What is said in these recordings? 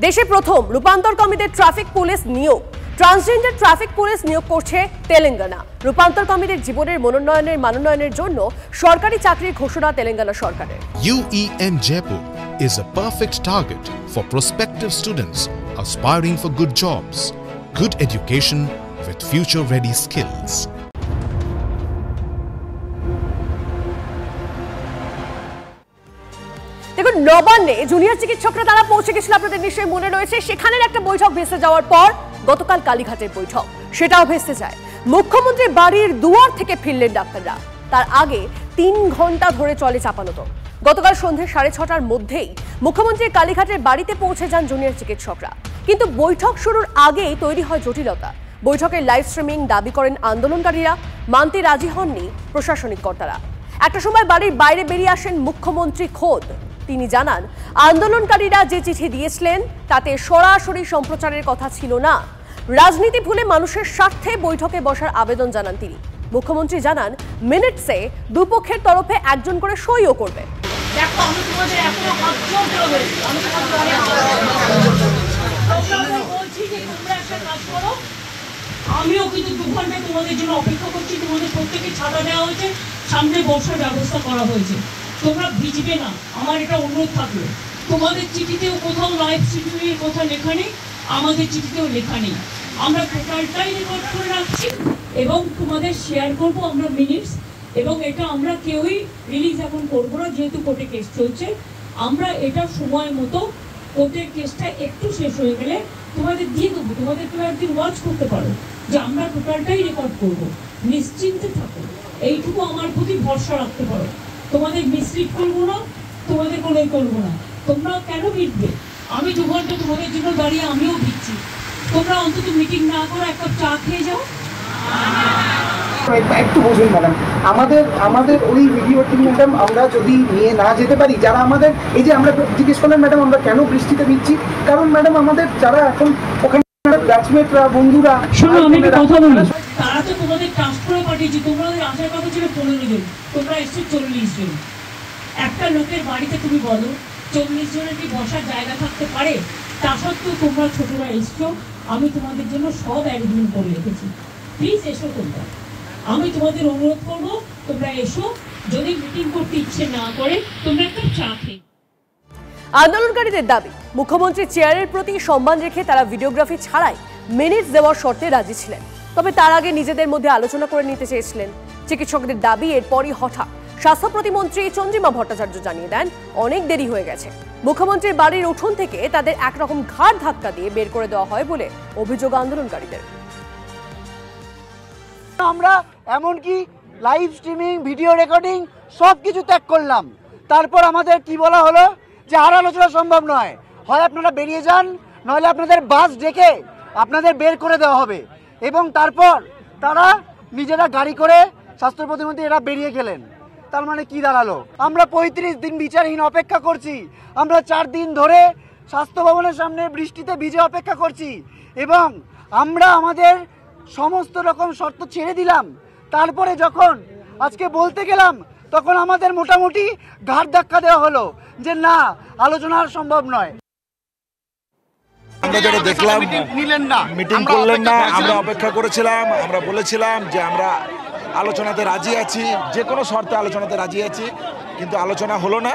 দেশে প্রথম রূপান্তর কমিটির ট্রাফিক পুলিশ নিয়োগ। ট্রান্সজেন্ডার ট্রাফিক পুলিশ নিয়োগ করছে তেলেঙ্গানা। রূপান্তর কমিটির জীবনের মানোন্নয়নের জন্য সরকারি চাকরির ঘোষণা তেলেঙ্গানা সরকারের। UEM Jaipur is a perfect target for prospective students aspiring for good jobs, good education with future-ready skills. দেখুন, নবান্নে জুনিয়র চিকিৎসকরা তারা পৌঁছে গেছিল, আপনাদের নিশ্চয়ই মনে রয়েছে। সেখানের একটা বৈঠক ভেস্তে যাওয়ার পর গতকাল কালীঘাটের বৈঠক সেটাও ভেস্তে যায়। মুখ্যমন্ত্রীর বাড়ির দুয়ার থেকে ফিরলেন ডাক্তাররা। তার আগে 3 ঘন্টা ধরে চলে চাপানোতর। গতকাল সন্ধ্যে 6:30টার মধ্যেই মুখ্যমন্ত্রীর কালীঘাটের বাড়িতে পৌঁছে যান জুনিয়র চিকিৎসকরা। কিন্তু বৈঠক শুরুর আগেই তৈরি হয় জটিলতা। বৈঠকের লাইভ স্ট্রিমিং দাবি করেন আন্দোলনকারীরা, মানতে রাজি হননি প্রশাসনিক কর্তারা। একটা সময় বাড়ির বাইরে বেরিয়ে আসেন মুখ্যমন্ত্রী খোদ। তিনি জানান, আন্দোলনকারীরা যে চিঠি দিয়েছিলেন তাতে সরাসরি সম্প্রচারের কথা ছিল না। রাজনীতি ভুলে মানুষের স্বার্থে বৈঠকে বসার আবেদন জানান তিনি। মুখ্যমন্ত্রী জানান, মিনিটসে দুপক্ষের তরফে একজন করে সইও করবে। আমিও কিন্তু 2 ঘন্টা তোমাদের জন্য অপেক্ষা করছি। তোমাদের প্রত্যেকে ছাতা দেওয়া হয়েছে, সামনে বসার ব্যবস্থা করা হয়েছে। তোমরা ভিজবে না, আমার এটা অনুরোধ থাকলো। তোমাদের চিঠিতেও কোথাও লাইভ স্ট্রিমিংয়ের কথা লেখা নেই, আমাদের চিঠিতেও লেখা নেই। আমরা টোটালটাই রেকর্ড করে রাখছি এবং তোমাদের শেয়ার করবো আমরা মিনিটস। এবং এটা আমরা কেউই রিলিজ এখন করবো না, যেহেতু কোর্টে কেস চলছে। আমরা এটা সময় মতো কোর্টের কেসটা একটু শেষ হয়ে গেলে তোমাদের দিয়ে দেবো। তোমাদের কেউ একদিন ওয়াচ করতে পারো যে আমরা টোটালটাই রেকর্ড করবো। নিশ্চিন্তে থাকো, এইটুকু আমার প্রতি ভরসা রাখতে পারো। তোমাদের মিসলিড করবো না, তোমাদের কোনোই করবো না। তোমরা কেন ভিড়বে? আমি 2 ঘন্টা তোমাদের জন্য দাঁড়িয়ে আমিও ভিড়ছি। তোমরা অন্তত মিটিং না করে এক কাপ চা খেয়ে যাও। একটু বুঝুন ম্যাডাম, আমাদের ওই ভিডিওটি ম্যাডাম আমরা যদি নিয়ে না যেতে পারি, যারা আমাদের এই যে আমরা জিজ্ঞেস করলাম ম্যাডাম আমরা কেন বৃষ্টিতে ভিজছি, কারণ ম্যাডাম আমাদের যারা এখন ওখানে ব্যাচমেটরা বন্ধুরা, শোনো আমি একটা কথা বলি, তারা তো তোমাদের ট্রাস্ট করে পাঠিয়েছি। তোমাদের আসার কথা ছিল 15 জন, তোমরা এসছো 40 জন। একটা লোকের বাড়িতে তুমি বলো 40 জনের কি বসার জায়গা থাকতে পারে? তা সত্ত্বেও তোমরা ছোটরা এসছো। আমি তোমাদের জন্য সব অ্যারেঞ্জমেন্ট করে রেখেছি। প্লিজ এসো তোমরা। আমি তোমাদের অনুরোধ করবো তোমরা এসো। যদি মিটিং করতে ইচ্ছে না করে তোমরা একটা চা খেয়ে। আন্দোলনকারীদের দাবি, মুখ্যমন্ত্রীর চেয়ারের প্রতি সম্মান রেখে তারা ভিডিওগ্রাফি ছাড়াই মিনিটস দেওয়ার শর্তে রাজি ছিলেন। তবে তার আগে নিজেদের মধ্যে আলোচনা করে নিতে চেয়েছিলেন। চিকিৎসকদের দাবি, এরপরই হঠাৎ স্বাস্থ্য প্রতিমন্ত্রী চন্দ্রিমা ভট্টাচার্য জানিয়ে দেন অনেক দেরি হয়ে গেছে। মুখ্যমন্ত্রীর বাড়ির উঠোন থেকে তাদের একরকম ঘাড় ধাক্কা দিয়ে বের করে দেওয়া হয় বলে অভিযোগ আন্দোলনকারীদের। আমরা এমনকি লাইভ স্ট্রিমিং, ভিডিও রেকর্ডিং সব কিছু ত্যাগ করলাম। তারপর আমাদের কি বলা হলো যে আর আলোচনা সম্ভব নয়, হয় আপনারা বেরিয়ে যান, নইলে আপনাদের বাস ডেকে আপনাদের বের করে দেওয়া হবে। এবং তারপর তারা নিজেরা গাড়ি করে স্বাস্থ্য প্রতিমন্ত্রী এরা বেরিয়ে গেলেন। তার মানে কি দাঁড়ালো? আমরা 35 দিন বিচারহীন অপেক্ষা করছি। আমরা 4 দিন ধরে স্বাস্থ্য ভবনের সামনে বৃষ্টিতে ভিজে অপেক্ষা করছি এবং আমরা আমাদের সমস্ত রকম শর্ত ছেড়ে দিলাম। তারপরে যখন আজকে বলতে গেলাম তখন আমাদের মোটামুটি ঘাড় ধাক্কা দেওয়া হলো যে না, আলোচনা আর সম্ভব নয়। আমরা যেটা দেখলাম, মিটিং করলেন না। আমরা অপেক্ষা করেছিলাম, আমরা বলেছিলাম যে আমরা আলোচনাতে রাজি আছি, যে কোনো শর্তে আলোচনাতে রাজি আছি, কিন্তু আলোচনা হলো না।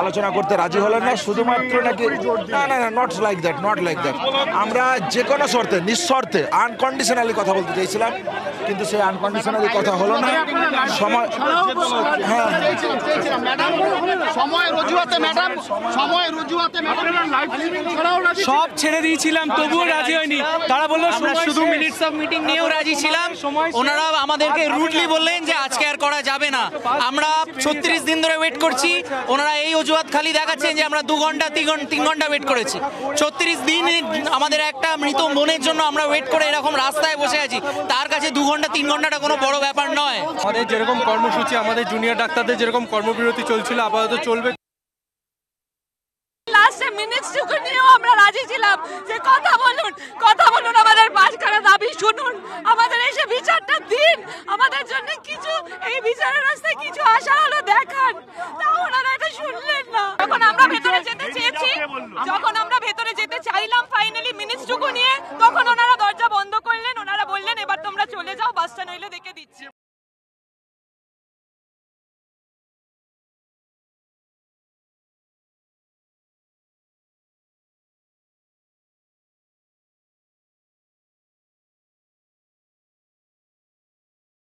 আলোচনা করতে রাজি হলেন না, শুধুমাত্র নাকি না না না not like that, not like that. আমরা যে কোনো শর্তে, নিঃশর্তে, আনকন্ডিশনালি কথা বলতে চাইছিলাম, কিন্তু সেই আনকন্ডিশনালি কথা হলো না। সময় সব ছেড়ে দিয়েছিলাম, তবুও রাজি হয়নি। তারা বললো আমরা শুধু মিনিটস অফ মিটিং নিয়েও রাজি ছিলাম। ওনারা আমাদেরকে রুডলি বললেন যে আজকে আর করা যাবে না। আমরা 36 দিন ধরে ওয়েট করছি। ওনারা এই অজুহাত খালি দেখাচ্ছেন যে আমরা 2 ঘন্টা 3 ঘন্টা ওয়েট করেছি। 36 দিন আমাদের একটা মৃত মনের জন্য আমরা ওয়েট করে এরকম রাস্তায় বসে আছি। তার কাছে 2 ঘন্টা 3 ঘন্টাটা কোনো বড় ব্যাপার নয়। আমাদের যেরকম কর্মসূচি, আমাদের জুনিয়র ডাক্তারদের যেরকম কর্মবিরতি চলছিল, আপাতত চলবে। লাস্টে মিনিটসটুকু নিয়েও আমরা রাজি ছিলাম যে কথা বলুন, আমাদের পাঁচখানা দাবি শুনুন, আমাদের এসে বিচারটা দিন, আমাদের জন্য কিছু এই বিচারের রাস্তায় কিছু আশা হলো দেখান। তাও ওনারা এটা শুনলেন না। যখন আমরা ভেতরে যেতে চেয়েছি, চাইলাম ফাইনালি মিনিটসটুকু নিয়ে, তখন ওনারা দরজা বন্ধ করলেন, ওনারা বললেন এবার তোমরা চলে যাও, বাসটা নইলে দেখে দিচ্ছি।